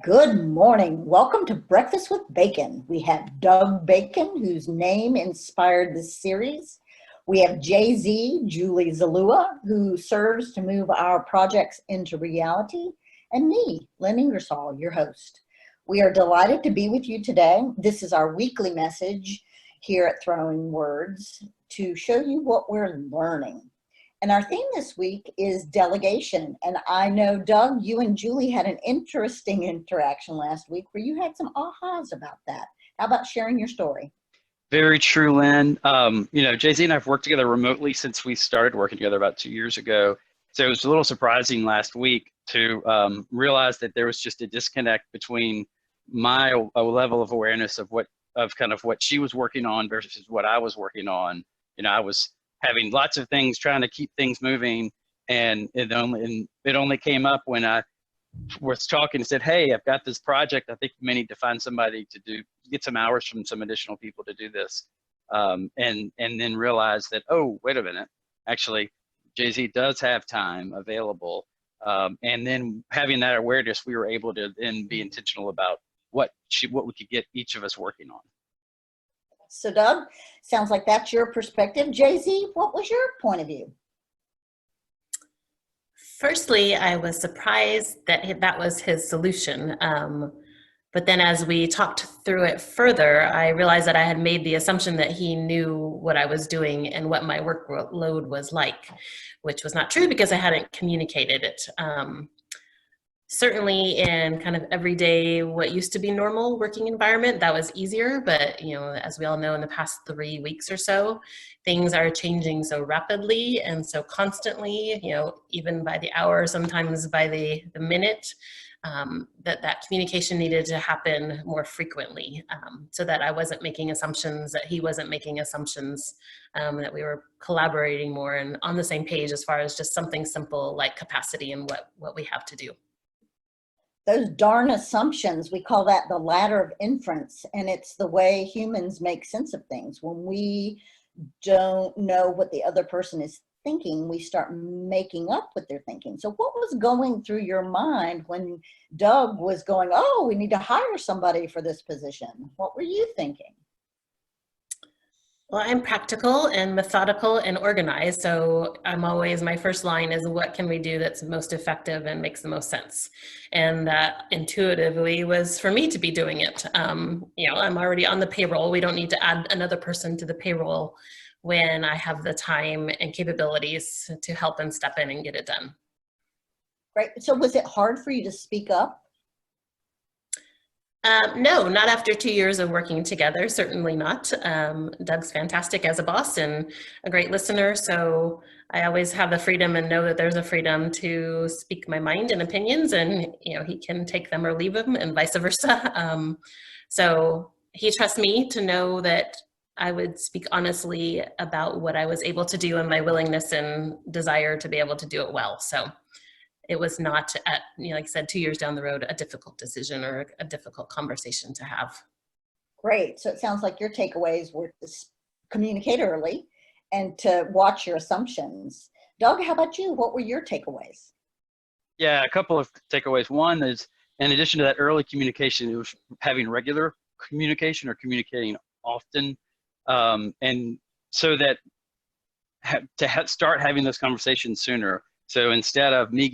Good morning. Welcome to Breakfast with Bacon. We have Doug Bacon, whose name inspired this series. We have JZ, Julie Zalua, who serves to move our projects into reality, and me, Lynne your host. We are delighted to be with you today. This is our weekly message here at Throwing Words to show you what we're learning. And our theme this week is delegation. And I know, Doug, you and Julie had an interesting interaction last week where you had some ahas about that. How about sharing your story? Very true, Lynn. JZ and I have worked together remotely since we started working together about 2 years ago. So it was a little surprising last week to realize that there was just a disconnect between my level of awareness of what she was working on versus what I was working on. I was having lots of things, trying to keep things moving, and it only came up when I was talking and said, "Hey, I've got this project. I think you may need to find somebody to get some hours from some additional people to do this," and then realize that, oh, wait a minute, actually, JZ does have time available, and then having that awareness, we were able to then be intentional about what we could get each of us working on. So Doug, sounds like that's your perspective. JZ, what was your point of view? Firstly, I was surprised that that was his solution. But then as we talked through it further, I realized that I had made the assumption that he knew what I was doing and what my workload was like, which was not true because I hadn't communicated it. Certainly in kind of everyday, what used to be normal working environment, that was easier. But, as we all know, in the past 3 weeks or so, things are changing so rapidly and so constantly, even by the hour, sometimes by the minute, that communication needed to happen more frequently, so that I wasn't making assumptions, that he wasn't making assumptions, that we were collaborating more and on the same page as far as just something simple like capacity and what we have to do. Those darn assumptions, we call that the ladder of inference, and it's the way humans make sense of things. When we don't know what the other person is thinking, we start making up what they're thinking. So what was going through your mind when Doug was going, oh, we need to hire somebody for this position? What were you thinking? Well, I'm practical and methodical and organized. So my first line is, what can we do that's most effective and makes the most sense? And that intuitively was for me to be doing it. I'm already on the payroll. We don't need to add another person to the payroll when I have the time and capabilities to help and step in and get it done. Right. So was it hard for you to speak up? No, not after 2 years of working together, certainly not. Doug's fantastic as a boss and a great listener, so I always have the freedom and know that there's a freedom to speak my mind and opinions, and he can take them or leave them and vice versa. So he trusts me to know that I would speak honestly about what I was able to do and my willingness and desire to be able to do it well. So it was not, like I said, 2 years down the road, a difficult decision or a difficult conversation to have. Great. So it sounds like your takeaways were to communicate early and to watch your assumptions. Doug, how about you? What were your takeaways? Yeah, a couple of takeaways. One is, in addition to that early communication, it was having regular communication or communicating often. And so that start having those conversations sooner. So instead of me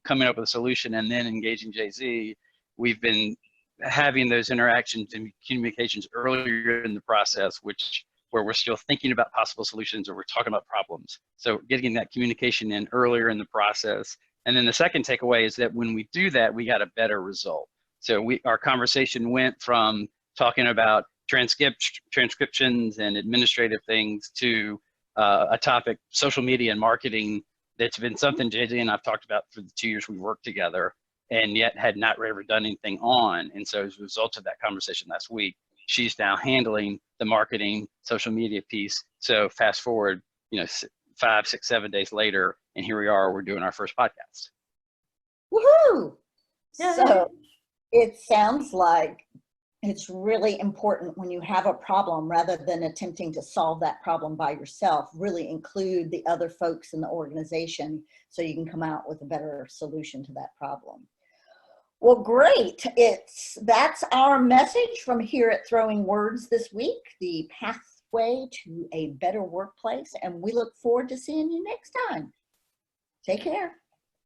coming up with a solution and then engaging JZ, we've been having those interactions and communications earlier in the process, where we're still thinking about possible solutions or we're talking about problems. So getting that communication in earlier in the process. And then the second takeaway is that when we do that, we got a better result. So our conversation went from talking about transcriptions and administrative things to a topic, social media and marketing. That's been something JJ and I've talked about for the 2 years we worked together, and yet had not ever done anything on. And so as a result of that conversation last week, she's now handling the marketing, social media piece. So fast forward, 5, 6, 7 days later, and here we are, we're doing our first podcast. Woohoo! Yay. So it sounds like it's really important when you have a problem, rather than attempting to solve that problem by yourself, really include the other folks in the organization so you can come out with a better solution to that problem. Well, great. That's our message from here at Throwing Words this week, the pathway to a better workplace. And we look forward to seeing you next time. Take care.